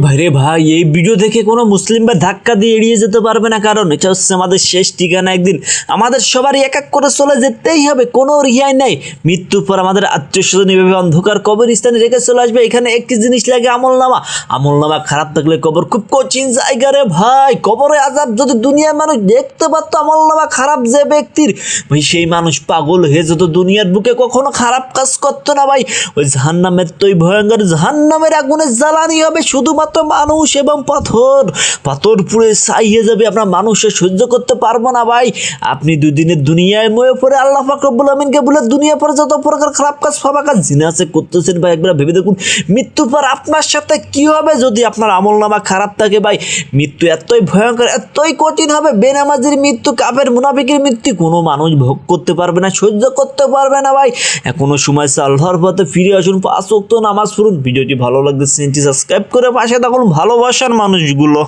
ভাই রে ভাই, এই ভিডিও দেখে কোনো মুসলিম ভাই ধাক্কা দিয়ে এড়িয়ে যেতে পারবে না, কারণ এটা হচ্ছে আমাদের শেষ ঠিকানা। একদিন আমাদের সবারই এক এক করে চলে যেতেই হবে, কোনো রিহাই নাই। মৃত্যুর পর আমাদের আত্মীয় স্বজন এভাবে অন্ধকার কবরস্থানে রেখে চলে আসবে। এখানে একটি জিনিস লাগে, আমলনামা। আমলনামা খারাপ থাকলে কবর খুব কঠিন জায়গা রে ভাই। কবরে আযাব যদি দুনিয়ার মানুষ দেখতে পারতো আমলনামা খারাপ যে ব্যক্তির, ভাই সেই মানুষ পাগল হয়ে যেত, দুনিয়ার বুকে কখনো খারাপ কাজ করতো না ভাই। ওই জাহান্নামের তো ভয়ঙ্কর জাহান্নামের আগুনের জ্বালানি হবে শুধুমাত্র মানুষ এবং পাথর। পাথর পুড়ে ছাই হয়ে যাবে, আমরা মানুষে সহ্য করতে পারবো না ভাই। আপনি দুদিনের দুনিয়ায় ময়ে পড়ে আল্লাহ পাক রব্বুল আমিনকে বলে দুনিয়া পরে যত প্রকার খারাপ কাজ ফাবা কাজ জিনা আছে করতেছেন ভাই, একবার ভেবে দেখুন মৃত্যুর পর আপনার সাথে কি হবে যদি আপনার আমলনামা খারাপ থাকে ভাই। মৃত্যু এতই ভয়ঙ্কর, এতই কঠিন হবে। বেনামাজির মৃত্যু, কাফের মুনাফিকের মৃত্যু কোনো মানুষ ভোগ করতে পারবে না, সহ্য করতে পারবে না ভাই। এখনো সময় আছে, আল্লাহর পথে ফিরে আসুন, 5 ওয়াক্ত নামাজ পড়ুন। ভিডিওটি ভালো লাগলে চ্যানেলটি সাবস্ক্রাইব করে পাশে থাকুন ভালোবাসার মানুষগুলো।